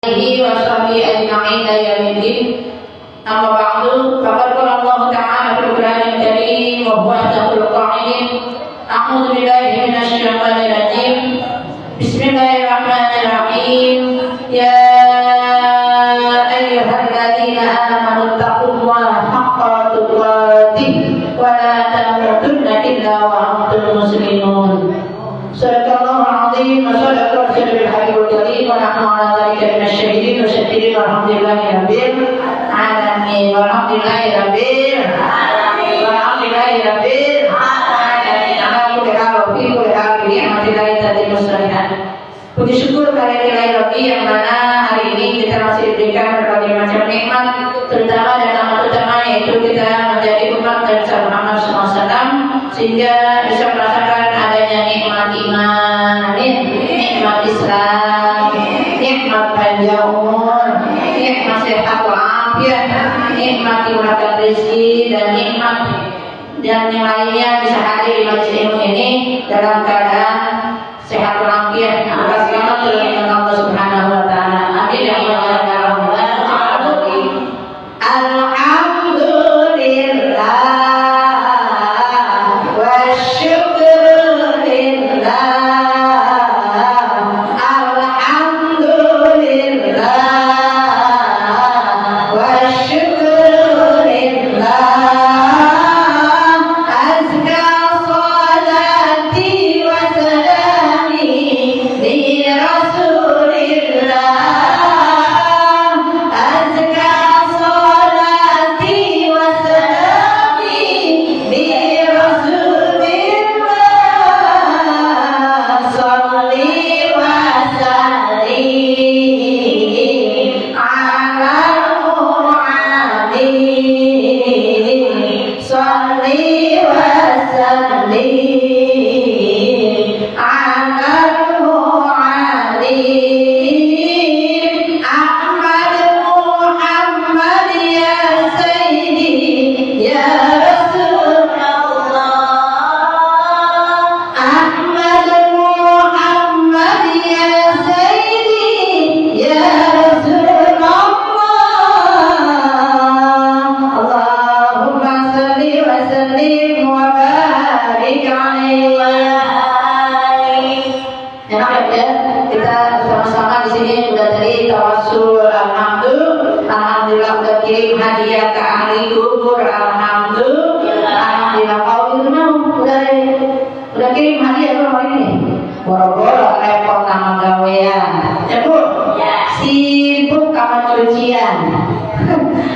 وصحبه أجمعين إلى يوم الدين. أما بعد فقد قال الله تعالى في القرآن الكريم وهو أصدق القائلين: أعوذ بالله من الشيطان الرجيم. بسم الله الرحمن الرحيم. يا أيها الذين آمنوا اتقوا الله حق تقاته ولا تموتن إلا وأنتم مسلمون. صدق الله العظيم وصدق رسوله الحبيب الكريم ونحن على ذلك من الشهيدين والشاكرين والحمد لله رب العالمين والحمد لله رب العالمين والحمد لله رب العالمين ala kulli hal wa fi kulli hal bi ni'matillahi tatimmu shalihat. Puji syukur kehadirat Rabbi yang mana hari ini kita masih diberikan berbagai macam nikmat, terutama dan amat utama yaitu kita menjadi umat Nabi Muhammad SAW sehingga bisa merasakan adanya nikmat iman, nikmat Islam, nikmat panjang umur, nikmat sehat walafiat, nikmat dimurahkan rezeki dan nikmat dan yang lainnya bisa hadir di majelis ilmu ini dalam keadaan sehat walafiat. Atas nama Tuhan Allah Subhanahu wa taala. Amin ya rabbal alamin.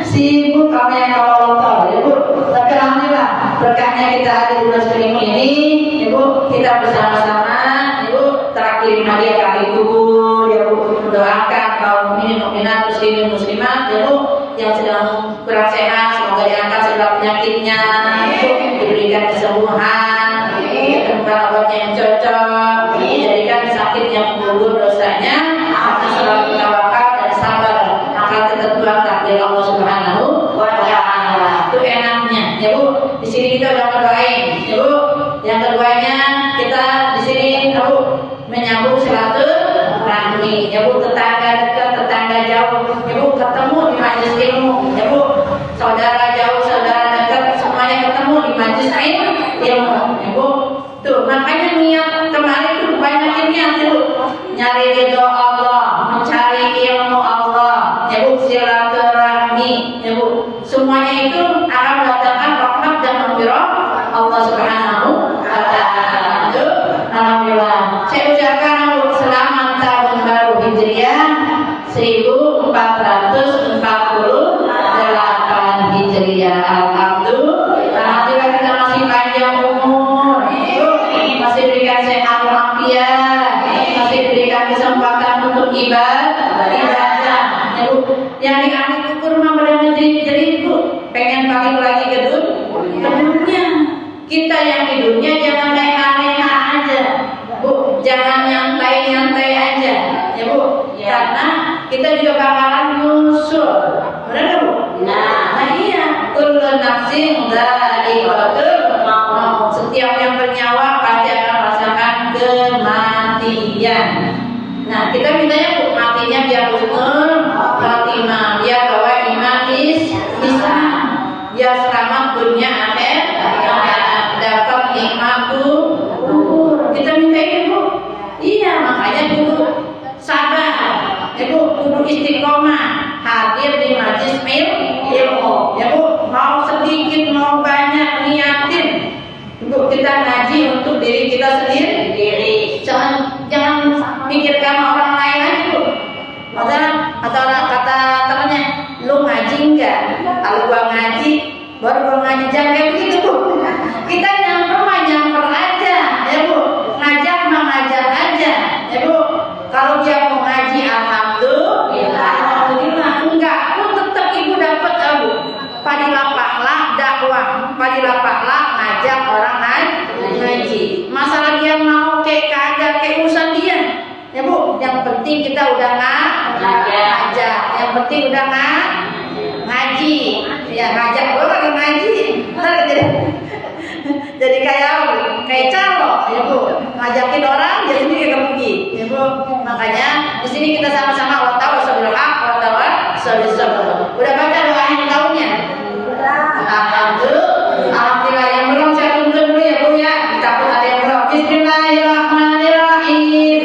Sibuk kami yang kalau ya Bu. Tapi alhamdulillah berkahnya kita ada di bulan suci ini, ya Bu, kita bersama-sama, ya Bu, terakhir hadiah kali kubur, ya Bu, doakan kaum mukminin mukminat muslimin muslimat, ya Bu, yang sedang kurang sehat semoga diangkat segala penyakitnya, ya Bu, diberikan kesembuhan, ditemukan obatnya yang cocok, dijadikan sakit yang gugur dosanya, akan selalu tawakal dan sabar akan ketentuan takdir Allah Subhanahu wa taala. Itu enaknya, ya Bu. Di sini kita udah berdoain, ya Bu. Yang keduanya kita di sini, ya Bu, menyambung silaturahmi, ya Bu, tetangga dekat, tetangga jauh, ya Bu, ketemu di majelis ilmu, ya Bu. Saudara jauh, saudara dekat, semuanya ketemu di majelis ilmu, ya Bu. Tuh, makanya niat kemarin tuh banyak niat, ya Bu. Nyari ridho Allah, mencari ilmu Allah, ya Bu, silaturahmi, ya Bu. Semuanya itu akan mendatangkan rahmat dan maghfirah Allah Subhanahu wa taala. Alhamdulillah. Saya ucapkan selamat tahun baru Hijriah 1448 Hijriah. Alhamdulillah kita masih panjang umur, masih diberikan sehat walafiat, masih diberikan kesempatan untuk ibadah. Yang dikasih kurma pada menjerit-jerit Bu, pengen balik lagi ke dunia. Kita yang di dunia jangan leha-leha aja, Bu, jangan nyantai-nyantai aja, ya Bu, karena kita juga bakalan nyusul, benar Bu? Nah iya, kullu nafsin dha'iqatul maut. Setiap yang bernyawa pasti akan merasakan kematian. Nah kita mintanya Bu, matinya biar husnul kita ngaji untuk diri kita sendiri. Jangan pikirkan orang lain aja Bu. Atau kata temannya, lu ngaji enggak? Kalau gua ngaji, baru gua ngaji, jangan kayak begitu Bu. Kita nyamper aja, ya Bu. Ngajak mah ngajak aja, ya Bu. Kalau dia mau ngaji, alhamdulillah. Enggak, pun tetap ibu dapat Bu. Padilapaklah dakwah, padilapaklah ngajak orang ngaji. Masalah dia mau kayak kagak, kayak urusan dia. Ya Bu, yang penting kita udah ngajak. Yang penting udah ngaji. Ya ngajak orang ngaji. Jadi kayak calo, ya Bu. Ngajakin orang jadi sendiri kagak pergi. Ya Bu, makanya di sini kita sama-sama watawassabil haq watawassabil sabr. Udah baca doa yang tahunnya? Alhamdulillah. Yang belum saya tuntut dulu ya Bu ya. Takut ada yang belum. Bismillahirrahmanirrahim.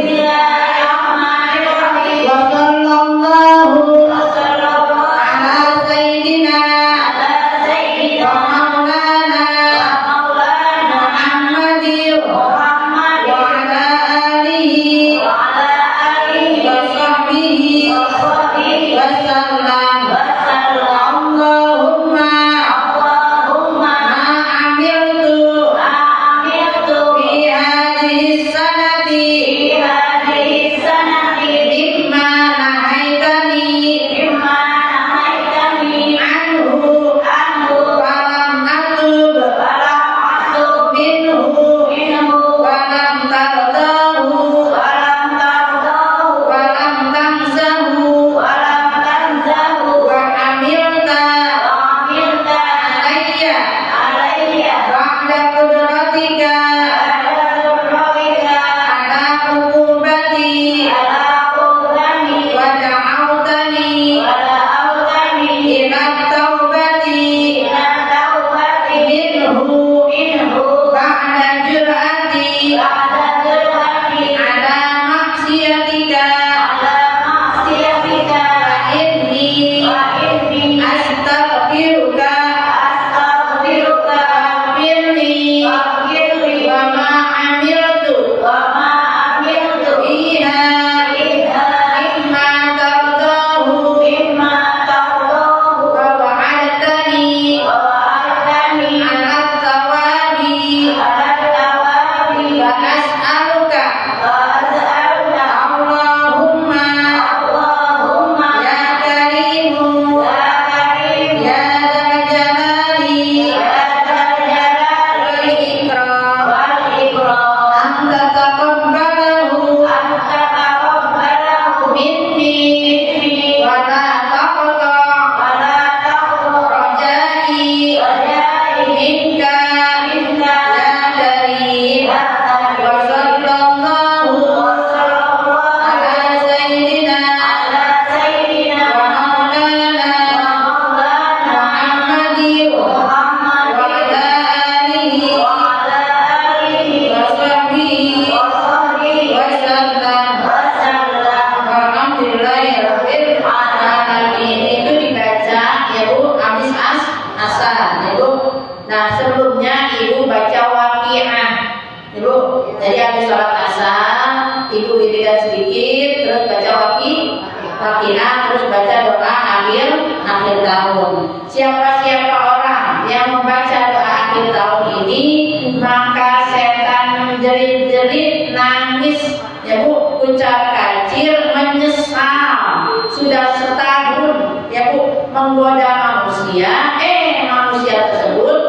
Terus baca doa akhir tahun. Siapa orang yang membaca doa akhir tahun ini, maka setan menjerit-jerit, nangis, ya Bu, ucap kacir, menyesal, sudah setahun, ya Bu, menggoda manusia. Manusia tersebut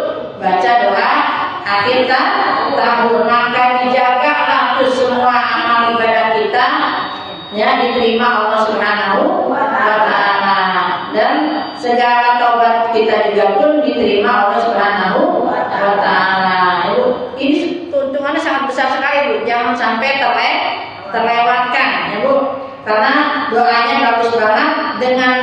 baca doa akhir tahun, maka dijagalah tuh semua amal ibadah kita, ya, diterima Allah Subhanahu wa Ta'ala, dan segala taubat kita juga pun diterima Allah Subhanahu wa Ta'ala. Ini keuntungannya sangat besar sekali Bu, jangan sampai terlewatkan, ya Bu, karena doanya bagus banget. Dengan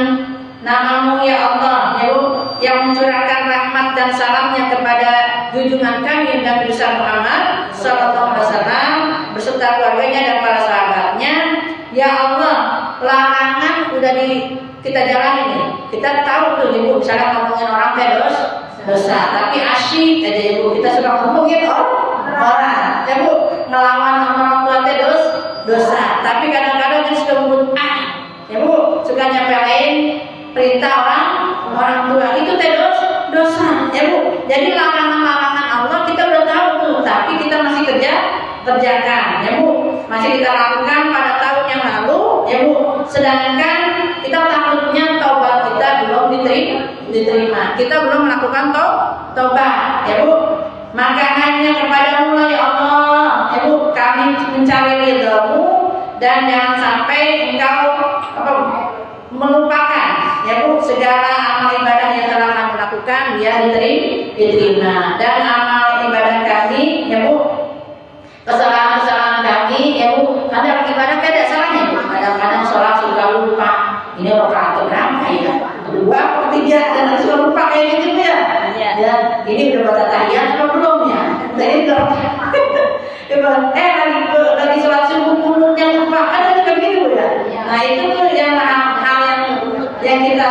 namamu ya Allah, ya Bu, yang mencurahkan rahmat dan salamnya kepada junjungan kami Nabi besar Muhammad sallallahu alaihi wasallam beserta keluarganya dan para sahabatnya. Ya Allah, larangan udah kita jalani nih. Kita tahu tuh Ibu, misalnya ngomongin orang dosa, tapi asyik aja Ibu, kita sudah ngomongin orang. Ya Bu, ngelawan orang tua teh dosa. Tapi kadang-kadang kita suka ya Bu, suka nyepelein perintah orang tua. Itu teh dosa. Ya Bu, jadi larangan-larangan Allah kita udah tahu tuh, tapi kita masih kerjakan. Ya Bu, masih kita lakukan pada tahun yang lalu. Ya Bu, sedangkan kita takutnya taubat kita belum diterima. Kita belum melakukan taubat. Ya Bu, maka hanya kepadamu lah ya Allah, ya Bu, kami mencari ridhamu, dan jangan sampai engkau melupakan, ya Bu, segala amal ibadah yang telah kami lakukan biar diterima, dan amal ibadah kami, ya Bu, kesalahan-kesalahan kami, ya Bu, kadang ibadah ada salahnya Bu, kadang-kadang sholat suka lupa, ini rakaat berapa ya, 2 atau 3, dan suka lupa kayak gitu ya. Dan ini udah baca tahiyat atau belum ya? Jadi lagi sholat subuh mulutnya lupa, kan juga gitu ya. Nah itu tuh yang hal yang kita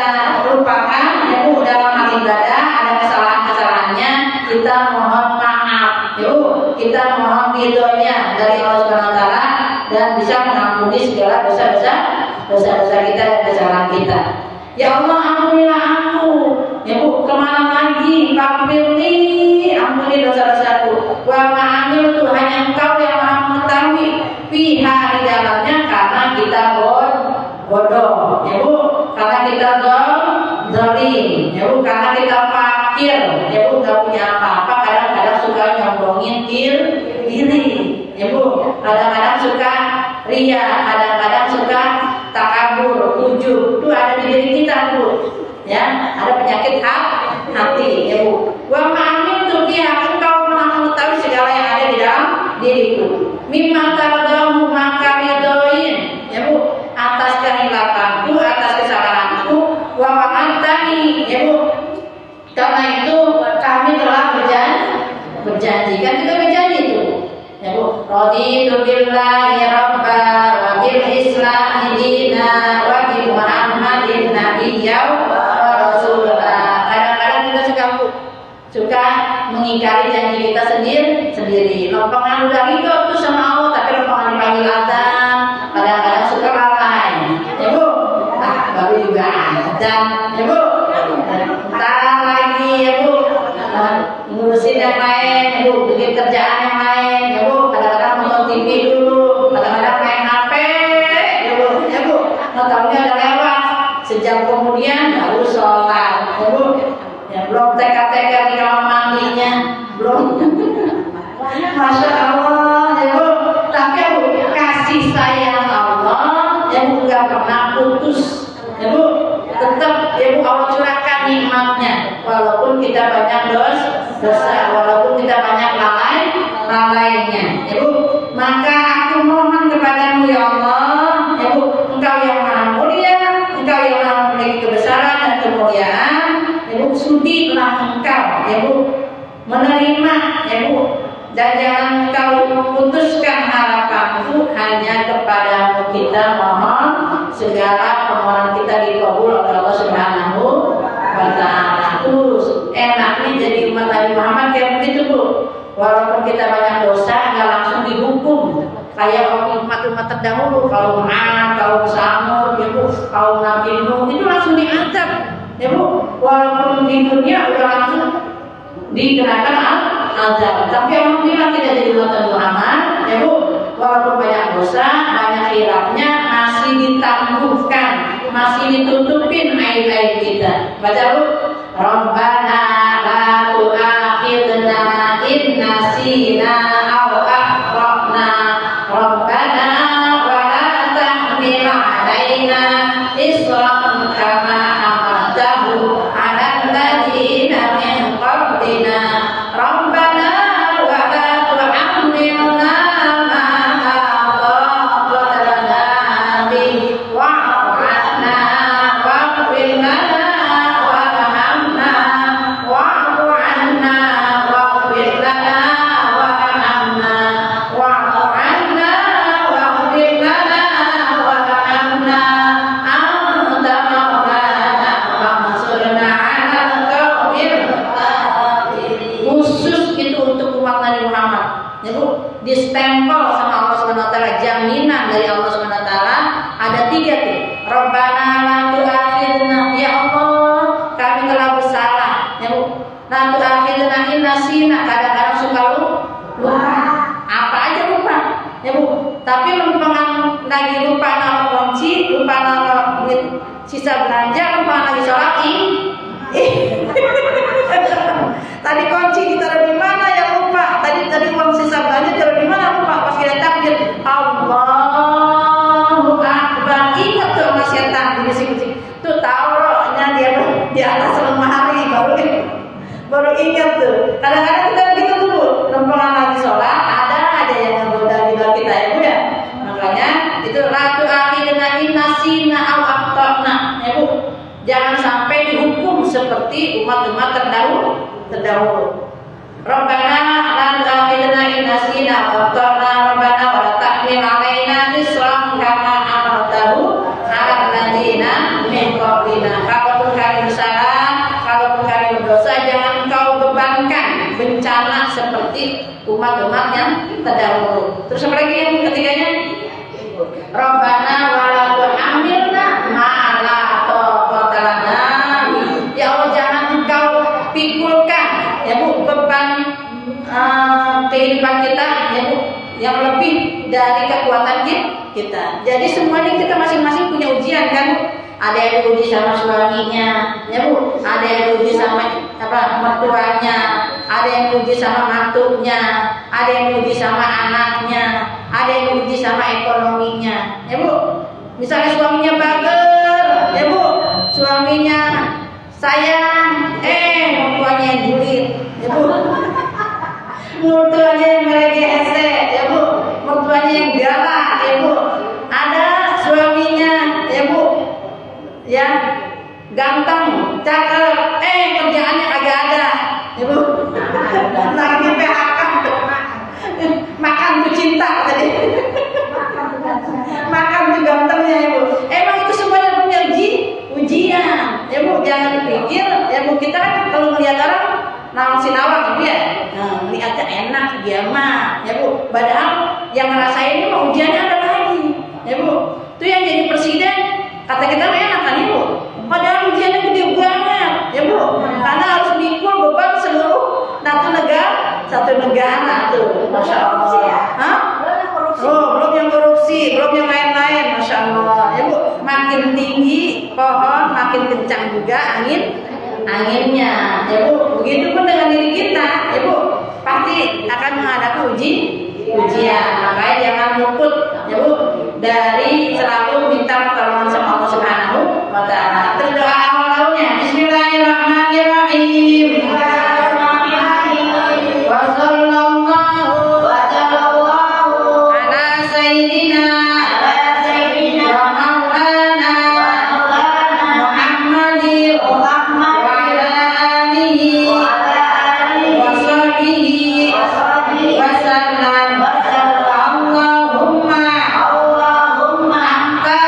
lupakan. Ya Bu, dalam hal ibadah ada kesalahannya, kita mohon maaf. Ya Bu, kita mohon ridhonya dari Allah Subhanahu Wa Taala dan bisa mengampuni segala dosa-dosa kita dan kesalahan kita. Ya Allah, ampunilah aku. Ya Bu, kemana lagi? Fakfirli, ampuni dosa-dosaku. Wa ma'amil tuh hanya Engkau yang maha mengetahui fiha di dalamnya, karena kita bodoh. Ya Bu, karena kita zalim. Ya Bu, karena kita fakir. Ya Bu, nggak punya apa-apa. Kadang-kadang suka nyombongin diri. Ya Bu, kadang-kadang suka ria, kadang-kadang suka takabur, ujub. Itu ada di diri kita Bu. Ya, ada penyakit hati, ya Bu. Wa ma'amin tuh dia, Engkau maha mengetahui segala yang ada di dalam diriku. Mimma tardahu maka ridhoin, ya Bu, atas kehilafanku, atas kesalahanku. Wa wa'antani, ya Bu, karena itu kami telah berjanji, kan kita berjanji itu, ya Bu. Raditu billahi rabba wa bil islami dina wa bi muhammadin nabiyya. Kadang-kadang kita suka mengingkari janji kita sendiri. Lompangan udah ridho tuh sama Allah, tapi lompangan dipanggil azan, kadang-kadang suka lalai. Ya Bu, baru juga azan. Ya Bu, ntar lagi ya Bu, ngurusin yang lain. Ya Bu, bikin kerjaan yang lain. Ya Bu, kadang-kadang nonton TV dulu, kadang-kadang main HP. Ya Bu, nontonnya udah lewat. Sejam kemudian baru sholat. Ya Bu, ya belum teka-teka di kamar mandinya, belum. Masya Allah, ya Bu. Tapi ya Bu, kasih sayang Allah, ya Bu, gak pernah putus. Ya Bu, tetap ya Bu, Allah curahkan nikmatnya. Walaupun kita banyak dosa, walaupun kita banyak lalainya. Ya Bu, maka aku mohon kepadamu ya Allah, ya Bu, Engkau yang maha mulia, Engkau yang maha memiliki kebesaran dan kemuliaan. Ya Bu, sudilah Engkau, ya Bu, menerima, ya Bu, dan jangan Engkau putuskan harapanku, hanya kepadamu kita mohon, segala permohonan kita dikabul oleh Allah Subhanahu wa Ta'ala. Terus enaknya jadi umat Nabi Muhammad kayak begitu Bu. Walaupun kita banyak dosa, nggak langsung dihukum kayak umat-umat terdahulu, kaum Ad, kaum Samud, ya Bu, kaum Nabi Nuh, itu langsung diazab, ya Bu. Walaupun di dunia udah langsung dikenakan azab, tapi alhamdulillah tidak jadi umat Nabi Muhammad, ya Bu. Walaupun banyak dosa, banyak khilafnya, masih ditangguhkan, masih ditutupin aib-aib kita. Baca Bu, Rabbana la tu'akhidna in nasina aw akhtana, Rabbana wa la tahmil 'alaina isran kama hamaltahu 'alal ladzina min qablina, Rabbana wa la tuhammilna ma la taqata lana bihi wa'fu 'anna waghfir lana warhamna wa'fu 'anna waghfir lana warhamna nasina, kadang-kadang suka lupa. Apa aja lupa, ya Bu. Tapi lempengan lagi lupa naruh kunci, lupa naruh duit sisa belanja, lempengan lagi sholat tadi kunci ditaruh di mana ya lupa. Tadi uang sisa belanja taruh di mana lupa. Pas kita takbir, Allahu Akbar. Ingat tuh sama setan di bisik-bisik. Tuh taruhnya dia di atas lemari baru ingat tuh. Kadang-kadang kita begitu tuh, lempengan lagi sholat ada aja yang menggoda jiwa kita ya Bu ya. Makanya itu ratu akhirnya nasina aw akhtana ya Bu. Jangan sampai dihukum seperti umat-umat terdahulu. Rabbana la tu'akhidna in nasina aw akhtana rabbana wa la tahmil 'alaina isran kama hamaltahu 'alal ladzina min qablina. Kalaupun kami bersalah, kalaupun kami berdosa, jangan engkau bebankan bencana seperti umat-umat yang terdahulu. Terus apa lagi yang ketiganya? Rabbana wa la tuhammilna ma la taqata lana. Ya Allah, jangan engkau pikulkan ya Bu beban kehidupan kita ya Bu yang lebih dari kekuatan kita. Jadi semuanya kita masing-masing punya ujian kan Bu. Ada yang diuji sama suaminya ya Bu, ada yang diuji sama mertuanya, ada yang diuji sama mantunya, ada yang diuji sama anaknya, ada yang diuji sama ekonominya ya Bu. Misalnya suaminya bager ya Bu, suaminya sayang, mertuanya yang julid ya Bu, mertuanya yang melegese ya Bu, mertuanya yang galak ya Bu. Ada suaminya ya Bu yang ganteng, cakep, kerjaannya agak ada ya Bu, lagi PHK, makan tuh cinta tadi, makan tuh gantengnya ya Bu. Emang itu semuanya punya ujian ya Bu. Jangan pikir ya Bu, kita kan kalau melihat orang nawang sinawang gitu ya, lihatnya enak dia mah ya Bu, padahal yang ngerasain ini mah ujiannya ada lagi ya Bu. Itu yang jadi presiden kata kita enak kan Ibu, padahal ujiannya gede banget ya Bu, karena harus mikul beban seluruh satu negara tuh, Masya Allah. Belum yang korupsi, belum yang lain-lain, Masya Allah ya Bu. Makin tinggi pohon, makin kencang juga anginnya ya Bu. Begitupun dengan diri kita ya Bu, pasti akan menghadapi ujian. Makanya jangan luput ya Bu dari selalu minta pertolongan sama Allah Subhanahu wa Ta'ala. Terus doa awalnya Bismillahirrahmanirrahim. Wa sallallahu ala sayyidina wa maulana Muhammadin wa ala alihi wa sahbihi wa sallam. Allahumma anta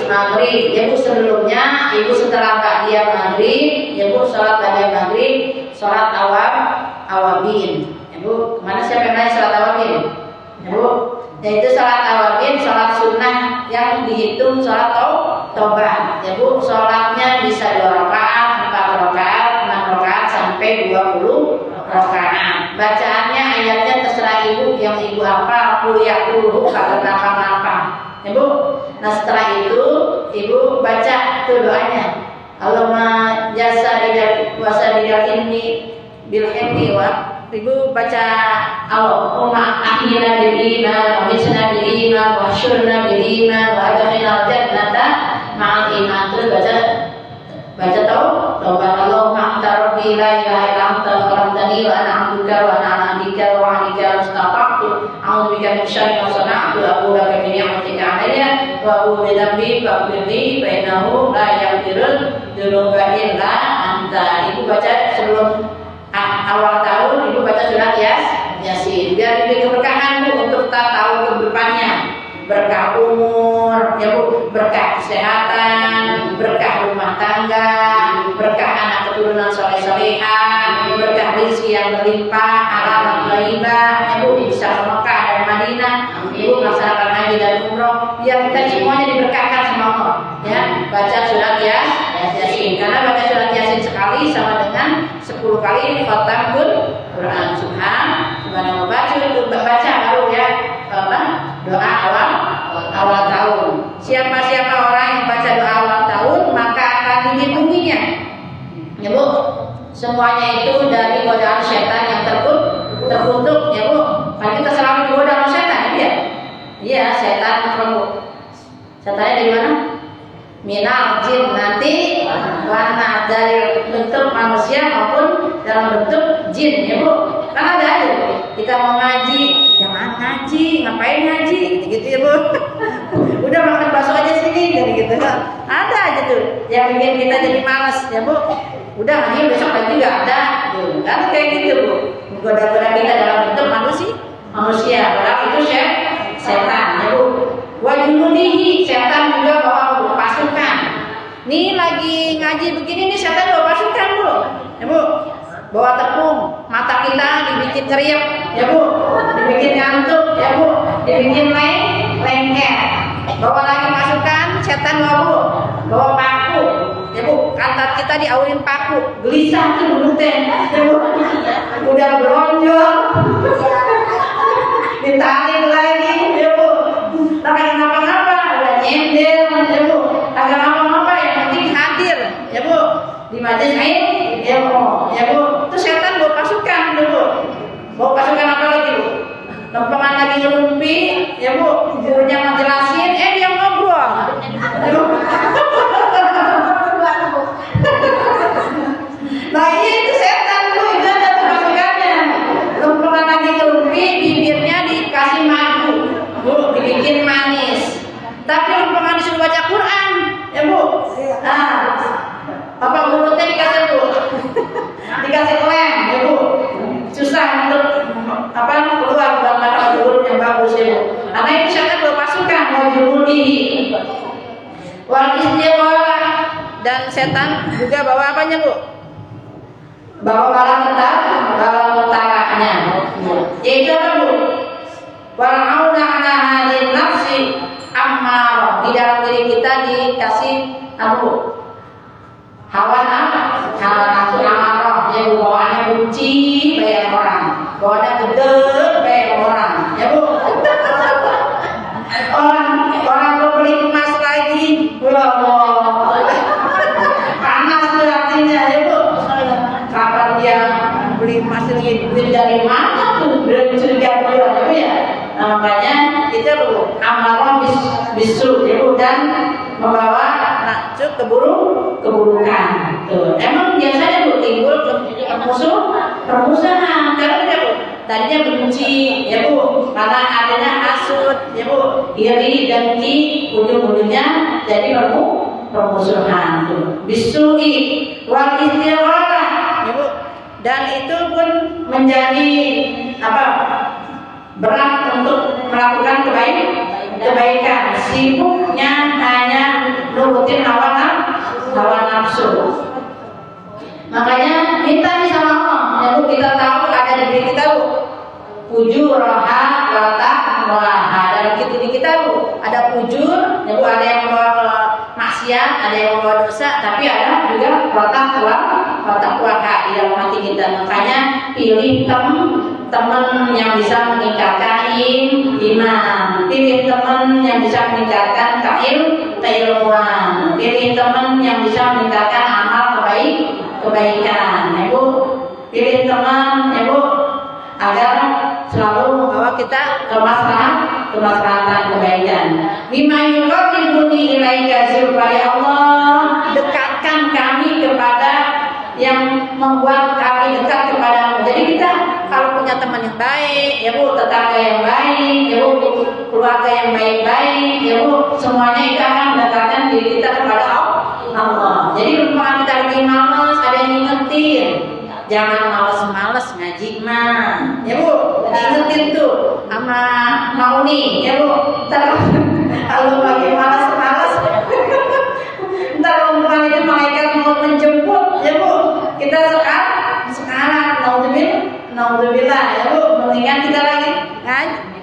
maghrib, ya Bu, sebelumnya Ibu setelah ba'diyah maghrib, ya Bu, sholat ba'diyah maghrib, sholat awabin. Ya Bu, kemana siapa yang nanya sholat awabin? Ya Bu, yaitu sholat awabin, sholat sunnah yang dihitung sholat tobat. Ya Bu, sholatnya bisa 2 rakaat, 4 rakaat, 6 rakaat sampai 20 rakaat. Bacaannya ayatnya terserah Ibu, yang Ibu hafal, qul ya'quluhu kagak nafal-nafal. Ya Bu. Nah setelah itu Ibu baca tuh doanya. Allahumma jasadidal wasadidal inni bil himmi wa. Ibu baca Allahumma ahyina bil iman wa misna bil iman wa syurna bil iman wa adkhilna jannata ma'al iman. Terus baca taubat. Allahumma anta rabbi la ilaha illa anta khalaqtani wa ana 'abduka wa ana 'ala ahdika wa wa'dika mustaqatu a'udzu bika min syarri ma sana'tu aqulu laka bi ni'matika 'alayya wa a'udzu bi dhanbi faghfirli fa innahu la yaghfirul dzunuba illa anta. Ibu baca sebelum awal tahun, Ibu baca surat Yasin biar diberi keberkahan Bu, untuk tahun kedepannya, berkah umur ya Bu, berkah kesehatan, berkah rumah tangga, berkah anak keturunan soleh-solehah, berkah rezeki yang berlimpah, halal dan thayyibah. Ya Bu, bisa ke Mekah dan Madinah, Ibu melaksanakan haji dan umroh, biar kita semuanya diberkahkan sama Allah. Ya, baca surat Yasin. Karena baca surat Yasin sekali sama dengan 10 kali khatamul Quran. Subhanallah. Baca baru ya doa awal tahun. Siapa orang yang baca doa awal tahun maka akan dilindunginya. Ya Bu, semuanya itu dari godaan setan yang terkutuk ya Bu. Kan kita selalu digoda oleh setan ya. Iya, setan terkutuk. Setannya dari mana? Minal jin, nanti warna dari bentuk manusia maupun dalam bentuk jin ya Bu. Kan ada aja kita mau ngaji, jangan ngaji, ngapain ngaji gitu ya Bu. Udah makan bakso aja sini gitu kan. Ada aja tuh yang bikin kita jadi malas ya Bu. Udah ngaji besok lagi nggak ada tuh. Kan kayak gitu Bu, goda-goda kita dalam bentuk manusia padahal itu setan ya Bu. Wajunudihi, setan juga bawa pasukan. Nih lagi ngaji begini nih setan bawa pasukan Bu. Ya Bu, bawa tepung, mata kita dibikin kriep ya Bu, dibikin ngantuk ya Bu, dibikin lengket. Bawa lagi pasukan, setan bawa paku ya Bu, kantat kita diaulin paku, gelisah tuh duduk teh ya Bu, udah beronjol ditarik lagi ya Bu, tak kenapa-napa, udah nyender ya Bu, tak kenapa-napa, yang penting hadir ya Bu di majelis ilmu ya Bu. Terus setan bawa pasukan ya Bu, bawa pasukan apa lagi Bu? Lempengan lagi ngerumpi ya Bu, gurunya ngejelasin, dia ngobrol ya Bu. Nah itu setan Bu, itu ada pasukannya. Lempengan lagi ngerumpi, bibirnya dikasih madu Bu, dibikin manis. Tapi lempengan disuruh baca Quran ya Bu. Nah, apa mulutnya dikasih Bu, dikasih lem ya Bu, susah untuk keluar buat mulut yang bagus ya Bu. Karena itu setan bawa pasukan, mau jurudihi wal istiqolah, dan setan juga bawa apanya Bu? Bawa bala tentaranya. Yaitu apa Bu? Wal'auna ala hadin nafsi ammar, di dalam diri kita dikasih apa Bu? Hawa nafsu amarah ya Bu, bawaannya benci bayar orang, bawaannya gede bayar orang ya Bu. orang mau beli emas lagi, panas tuh artinya ya Bu. Kapan dia beli emas lagi, duit dari mana tuh, dari curiga dulu ya. Nah, makanya itu Bu, amarah bisu ya Bu, dan membawa nakjuk keburukan. Tuh. Emang biasanya Bu timbul permusuhan karena dia Bu tadinya benci ya Bu, karena adanya hasud ya Bu, iri dengki, ujung-ujungnya jadi permusuhan tuh. Bisui wal istiqolah ya Bu, dan itu pun menjadi berat untuk melakukan kebaikan. Sibuknya hanya nurutin hawa nafsu. Makanya minta nih sama Allah. Ya Bu, kita tahu ada di diri kita Bu. Fujuraha wa taqwaha. Dalam diri kita Bu, ada fujur, ya Bu, ada yang membawa ke maksiat, ada yang membawa dosa, tapi ada juga wa taqwaha di dalam hati kita. Makanya pilih teman yang bisa meningkatkan iman, pilih teman yang bisa meningkatkan keilmuan, pilih teman yang bisa meningkatkan amal kebaikan, ya Bu. Pilih teman, ya Bu, agar selalu membawa kita kemaslahatan kebaikan. Bima yuqarribuni ilaika zulfa, ya Allah, dekatkan kami kepada yang membuat kami dekat kepadamu. Jadi kita kalau punya teman yang baik, ya Bu, tetangga yang baik, ya Bu, keluarga yang baik-baik, ya Bu, semuanya itu akan mendekatkan diri kita kepada Allah. Jadi lupa kita lagi malas, ada yang ngingetin. Jangan males-males ngaji mah, ya Bu, diingetin tuh sama Mauni, ya Bu. Ntar kalau lagi malas-malas, ntar rombongan itu malaikat mau menjemput, ya Bu. Kita sekarang naudzubillah, ya Bu. Mendingan kita lagi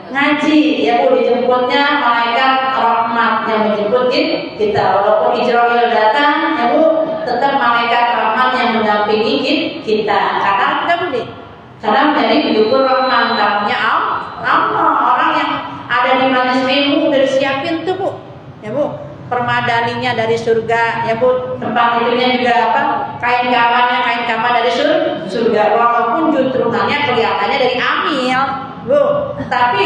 ngaji, ya Bu. Dijemputnya malaikat rahmat yang menjemput kita. Walaupun Israel datang, ya Bu, tetap malaikat rahmat yang mendampingi kita. Karena kita boleh. Karena dari Yukur Rahman tamunya Allah. Orang yang ada di majelis ilmu udah disiapin tuh Bu, ya Bu. Permadaninya dari surga, ya Bu. Tempat itunya juga apa? Kain kafan dari surga. Walaupun jutrungannya kelihatannya dari amil, Bu. Tapi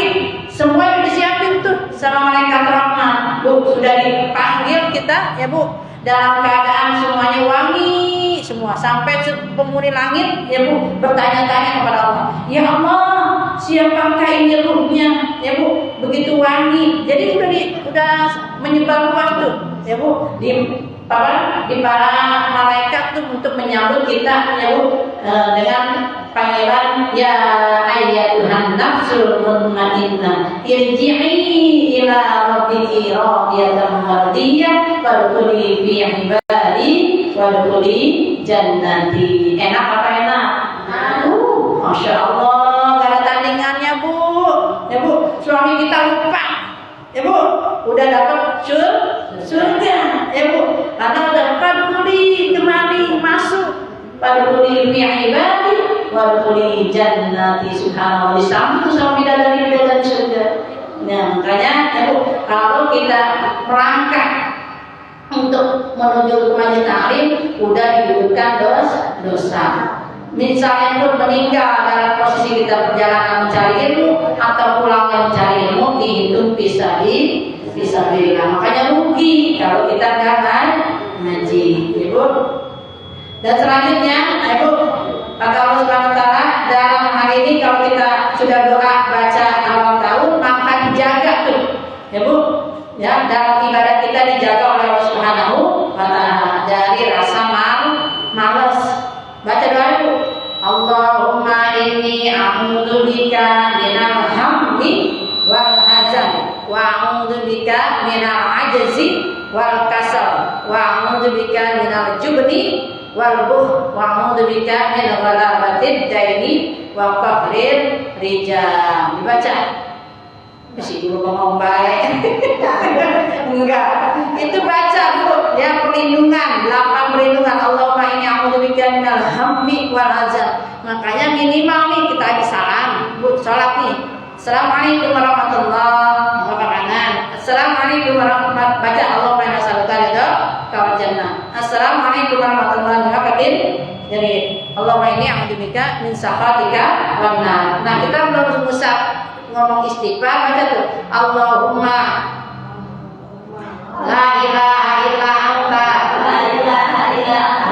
semua udah disiapin tuh sama malaikat rahmat, Bu. Sudah dipanggil kita, ya Bu. Dalam keadaan semuanya wangi semua, sampai penghuni langit, ya Bu, bertanya-tanya kepada Allah, ya Allah, siapakah ini ruhnya, ya Bu, begitu wangi. Jadi udah menyebar luas tuh, ya Bu, di para malaikat tuh untuk menyambut kita, ya Bu, dengan panggilan ya ayyatuhan nafsul mutmainnah irji'i ila rabbiki radiyatan mardiyah fadkhuli fi ibadi wadkhuli jannati. Enak apa enak? Masya Allah, gak ada tandingannya Bu, ya Bu. Suami kita lupa, ya Bu, udah dapat surga, ya Bu, karena udah fadkhuli, kemari masuk, fadkhuli fi ibadi wadkhuli jannati. Subhanallah, disambut sama bidadari surga. Nah, makanya, ya Bu, kalau kita melangkah untuk menuju ke majelis taklim, udah digugurkan dosa. Misalnya pun meninggal dalam posisi kita perjalanan mencari ilmu atau pulangnya mencari ilmu, dihitung fisabilillah. Makanya rugi kalau kita nggak ngaji, ya Bu. Dan selanjutnya, ya Bu, kata Allah Subhanahu wa Ta'ala, dalam hari ini kalau kita sudah doa baca awal tahun, maka dijaga tuh, ya Bu, ya, dalam ibadah kita dijaga oleh Allah Subhanahu wa Ta'ala dari rasa malas. Baca doa Bu, Allahumma inni a'udzubika minal hammi wal hazan wa a'udzubika minal ajzi wal kasal wa a'udzubika minal jubni wal buh wa a'udzubika min ghalabatid daini wa qahrir rijal. Dibaca. Masih dulu ngomong baik. Enggak. Itu baca Bu, ya, perlindungan, 8 perlindungan. Allahumma inni a'udzubika minal hammi wal hazan. Makanya minimal nih kita habis salam, Bu, salat nih. Assalamualaikum warahmatullahi wabarakatuh. Assalamualaikum warahmatullahi wabarakatuh. Baca Allahumma inna nas'aluka ridha jannah. Assalamualaikum warahmatullahi wabarakatuh. Jadi Allahumma inni a'udzubika min sakhatika wan nar. Nah, kita belum usah ngomong istighfar, baca tuh Allahumma la ilaha illa anta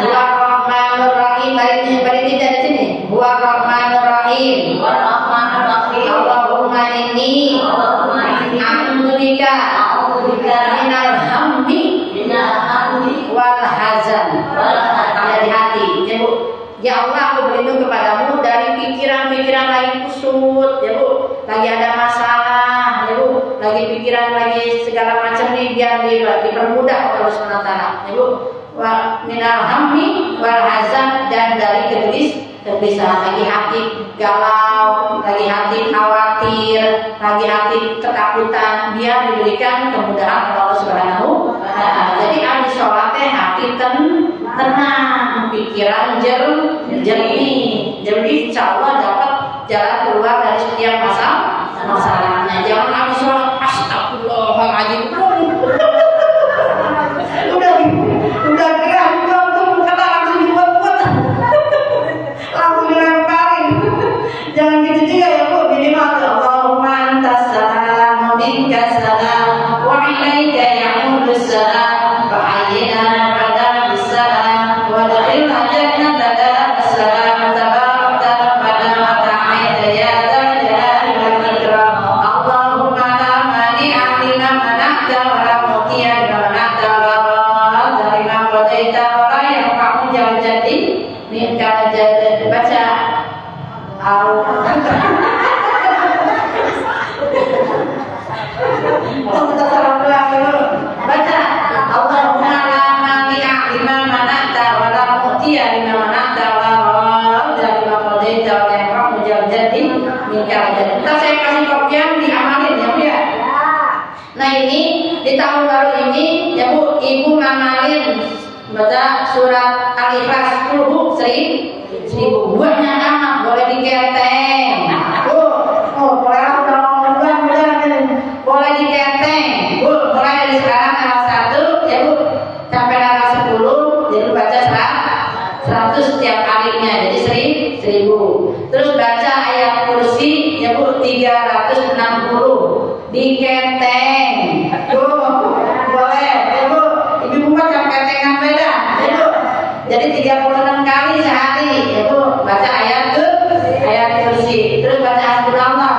huwa rahmanur rahim. Bari tidak di sini. Huwa rahmanur rahim. Allahumma inni a'udzubika minal hammi wal hazan. Ada di hati, ya Bu. Ya Allah, aku berlindung kepadamu dari pikiran-pikiran lagi kusut, ya Bu. Lagi ada masalah, ya Bu. lagi pikiran, lagi segala macam nih biar dipermudah oleh Allah Subhanahu wa taala. Ibu, wa minal hammi wal hazan, dan dari kegelisahan, lagi hati galau, lagi hati khawatir, lagi hati ketakutan, dia diberikan kemudahan oleh Allah Subhanahu wa taala. Jadi abdi sholat teh hati tenang, pikiran jernih. Jadi insya Allah dapat jalan keluar dari setiap masalahnya. Jangan abdi sholat astagfirullahaladzim. udah gerah belum kata langsung dibuat langsung dilemparin. Jangan gitu juga ya Bu, minimal Allahumma antas salam wa minkas salam wa ilaika ya'udus salam wa hayyina pada salam wa dakhilna jannata salam tabarakta rabbana wa ta'ala ya dzal jalali wal ikram. Allahumma la mani'a lima mana'ta wa la mu'tiya lima mana'ta wa la radda lima qadaita wa la yanfa'u dzal jaddi minka jadd. Baca baca Allahumma la mani'a lima mana'ta wa la mu'tiya lima mana'ta wa la radda lima qadaita wa la yanfa'u dzal jaddi minka jadd. Kita saya kasih kopian diamalin ya Bu ya. Nah ini di tahun baru ini ya Bu, Ibu ngamalin baca surat Al-Ikhlas 10 seribu. Buahnya anak boleh diketeng. Boleh boleh diketeng. Bu, mulai dari sekarang tanggal 1 ya Bu sampai tanggal 10, jadi baca 100 setiap harinya, jadi 1000. Terus baca ayat kursi ya Bu 360 diketeng. Bu, boleh ya Bu. Ibu baca ketengan beda ya Bu. Jadi 36 kali sehari ya Bu baca ayat kursi. Terus baca hasbunallah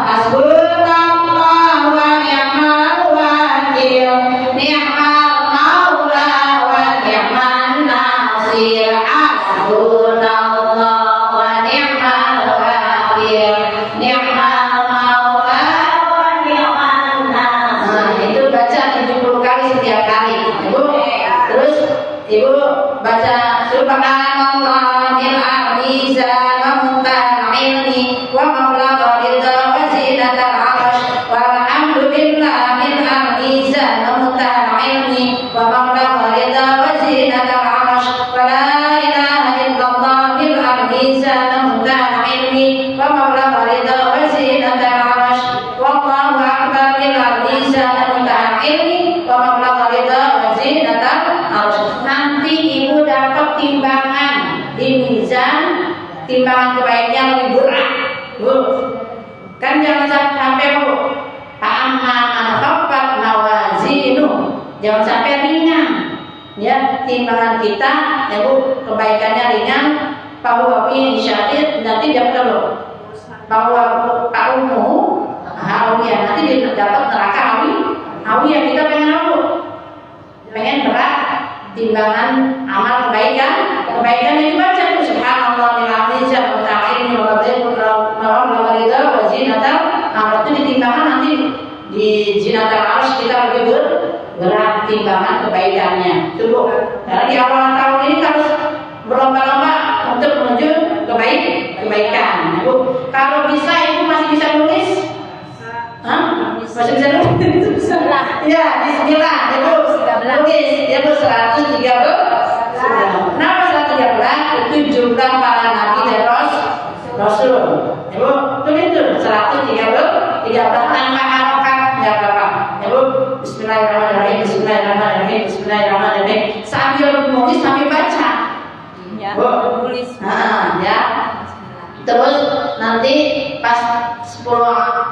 wa ni'mal wakil, ni'mal maula wa ni'man nasir. Hasbunallah wa ni'mal wakil, ni'mal maula wa ni'man nasir. Nah, itu baca 70 kali setiap hari Ibu. Terus Ibu baca subhanallah bil ardi wa muntaha ilmi wa mablagha ridha wa zinatal arsh walhamdulillah bil ardi wa muntaha ilmi wa mablagha ridha wa zinatal arsh wa la ilaha illallah bil ardi wa muntaha ilmi wa mablagha ridha wa zinatal arsh wallahu akbar bil ardi wa muntaha ilmi wa mablagha ridha wa zinatal arsh. Nanti Ibu dapat timbangan di mizan, timbangan kebaikan lebih berat Bu. Kan jangan sampai Bu amma man khaffat mawazinu, jangan sampai ringan ya timbangan kita ya Bu, kebaikannya ringan. Bahwa fi syadid, nanti dapat loh bahwa kaummu hawiyah, nanti dapat neraka hawiyah. Kita pengen apa Bu? Pengen berat timbangan amal kebaikan yang dibaca itu subhanallah bihamdihi wa ta'ala wa ridha wa zinatal arsh. Itu ditimbangan nanti di zinatal arsh kita lebih berat timbangan kebaikannya. Coba karena di awal tahun ini harus berlomba-lomba untuk menuju kebaikan. Bu, kalau bisa Ibu masih bisa nulis? Masih bisa nulis? Ya, bismillah Ibu nulis ya Bu 113. Kenapa 113? Itu jumlah para nabi dan rasul. Ibu tulis itu 113 tanpa harokat enggak apa-apa. Ibu bismillahirrahmanirrahim, bismillahirrahmanirrahim, bismillahirrahmanirrahim. Sambil nulis sambil baca. Ya, Bu nulis. Ya. Terus nanti pas 10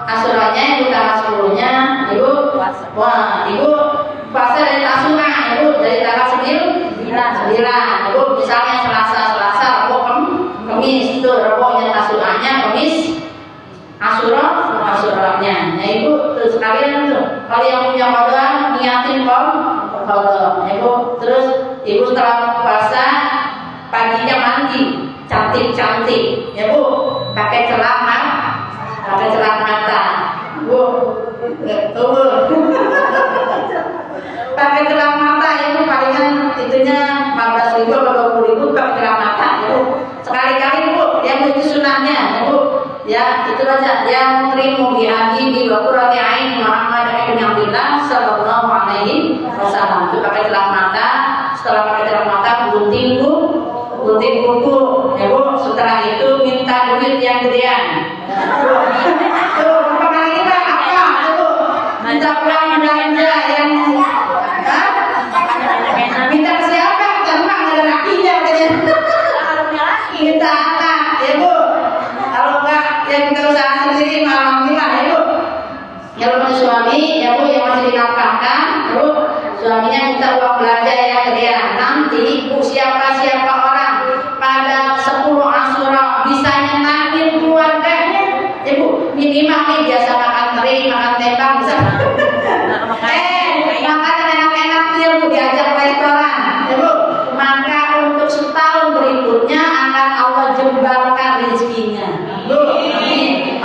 asurannya Ibu tanggal 10-nya Ibu Ibu puasa dari Tasuna Ibu dari tanggal 9 Ibu misalnya Selasa Rabu Kamis itu Rabunya Tasunanya, Kamis Asuranya. Nah Ibu terus kalian tuh kalau yang punya kodoan niatin kodo Ibu. Terus Ibu setelah puasa paginya mandi cantik ya Bu, pakai celak mata Bu. yukrimu bi habibi wa qurrati aini Muhammad ibn Abdullah sallallahu alaihi wasallam. Itu pakai celak mata, setelah pakai celak mata gunting kuku, ya Bu. Setelah itu minta duit yang gedean. Tuh, pertama kita apa? Bu. Minta pulang belanja yang minta ke siapa? Tenang, ada lakinya katanya. Minta anak, ya Bu. Kalau enggak, ya kita usaha sendiri malam ya Bu. Kalau punya suami, ya Bu, yang masih dinafkahkan, ya Bu, suaminya minta uang belanja yang gedean. Nanti Bu, siapa orang pada 10 Asyura bisa nyenangin keluarganya, ya Bu. Minimal nih biasa makan teri, makan tembak, bisa. Makanan enak-enak tuh ya Bu, diajak restoran, ya Bu. Maka untuk setahun berikutnya akan Allah jembalkan rezekinya, Bu.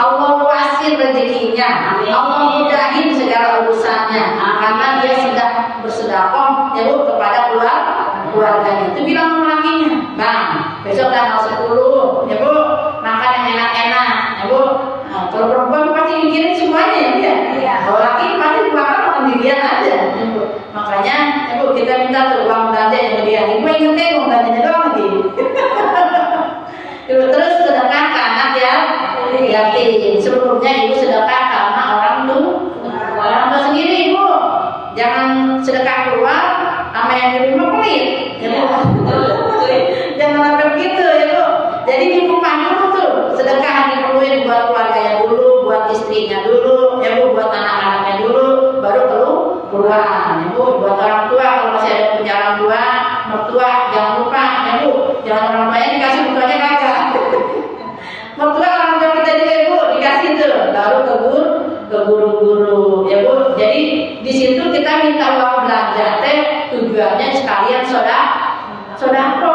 Allah luasin rezekinya, Allah mudahin segala urusannya, karena dia sedang bersedekah, ya Bu, kepada keluarganya. Itu bilang sama lakinya, Bang, besok tanggal 10, ya Bu, makan yang enak-enak, ya Bu. Nah, kalau perempuan pasti mikirin semuanya ya Bu ya. Kalau laki pasti makan sendirian aja, ya Bu. Makanya, ya Bu, kita minta tuh uang belanja yang gedean. Ibu ingetin uang belanjanya doang lagi. Ibu terus sedekah ke anak ya yatim. Sebelumnya ibu sedekah sama orang tua sendiri, Ibu. Jangan sedekah keluar sama yang di rumah pelit, ya Bu. Jangan sampai begitu, ya Bu. Jadi di rumah dulu tuh sedekah diperluin buat keluarganya dulu, buat istrinya dulu, ya Bu, buat anak-anaknya dulu, baru keluar, ya Bu. Buat orang tua, kalau masih ada punya orang tua, mertua, jangan lupa, ya Bu. Jangan orang tuanya dikasih, mertuanya kagak. Mertua orang tua kita juga, ya Bu, dikasih tuh, baru ke guru-guru, ya Bu. Jadi di situ kita minta uang belanja teh tujuannya sekalian sodako,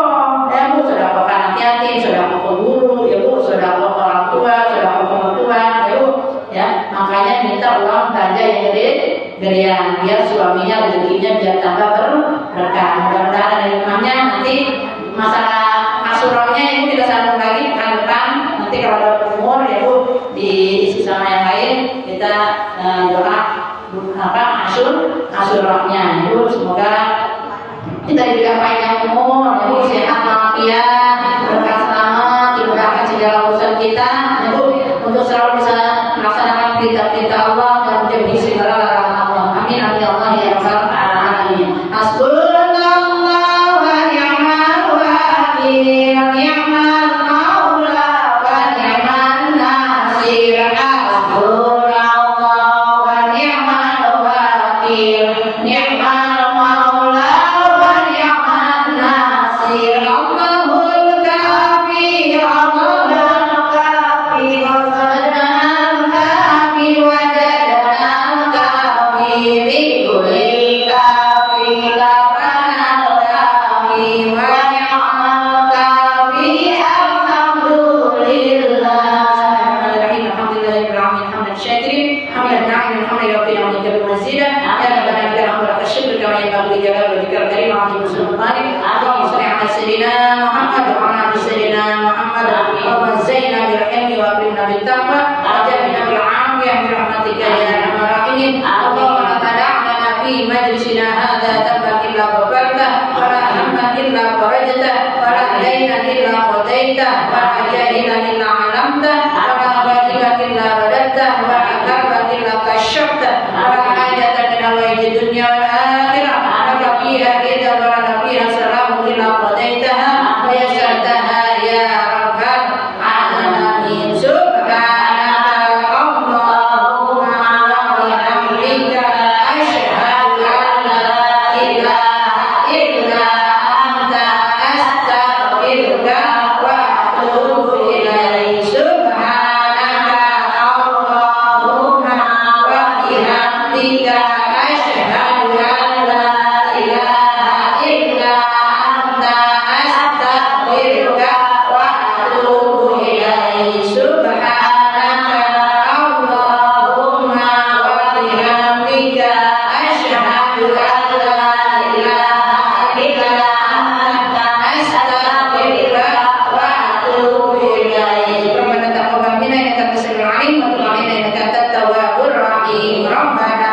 ya Bu, sodako ke anak yatim, sodako ke guru, ya Bu, sodako ke orang tua, sodako ke mertua, ya Bu. Ya, makanya minta uang belanja yang gedean biar suaminya rezekinya biar tambah berkah. Mudah-mudahan ada hikmahnya. Nanti masalah Asyuranya Ibu kita sambung lagi pekan depan. Nanti kalau ada umur ya Bu diisi sama yang lain kita doa Asyuranya Ibu, semoga kita diberikan panjang umur, ya Bu, sehat walafiat, berkah selamat, dimudahkan segala urusan kita, ya Bu, untuk selalu bisa melaksanakan perintah-perintah Allah dan menjauhi segala larangan Allah. Amin amin ya Allah ya rabbal alamin. Hasbunallahu wa ni'mal wakil, ni'mal maula wa ni'man nasir. Hasbunallahu wa ni'mal wakil, ni'mal maula wa ni'man nasir. Allahul kafi, Allahul kafi, Allahul kafi, wajadana kafi, bikuli kafi, lapanal kafi, wa ni'mal kafi, alhamdulillah. Alhamdulillahirabbil alamin, hamdan syakirin, hamdan na'imin, hamdan yaqin, hamdan kabir mazidah. Ya rabbana lakal hamdu wa lakal syukru kama yanbaghi li jalali wajhikal karim wa 'azimi sultanik. Allahumma shalli ala sayyidina Muhammad wa ala ali sayyidina Muhammad wa zayyina bil ilmi wa akrimna bit taqwa wa jannibna bil 'afiyah bi rahmatika ya arhamar rahimin. Allahumma tada'na fi majlisina hadza dhanban illa ghafarta wa la hamman illa farajta wa la daynan illa qadaita wa la jahilan illa 'alamta wa la ghaiban illa radadta wa la karban illa kashafta wa la hajatan min al-wajhi dunya wal akhirah laka fiha ridha wa lana fiha salamun illa qadaitaha wa yassartaha ya rabbal alamin. Subhanaka Allahumma wa bihamdika asyhadu an la ilaha illa anta astaghfiruka wa atubu ilaik. Subhanaka Allahumma wa bihamdika asyhadu an la ilaha illa anta Amin. Rabbana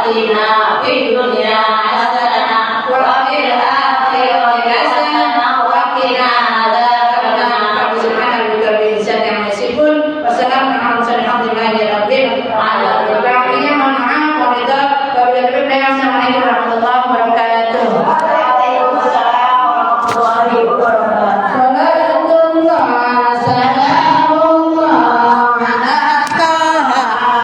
atina fid dunya hasanah wa fil akhirati hasanah wa qina adzabannar. Subhana rabbika rabbil izzati amma yasifun wa salamun alal mursalin walhamdulillahi rabbil alamin.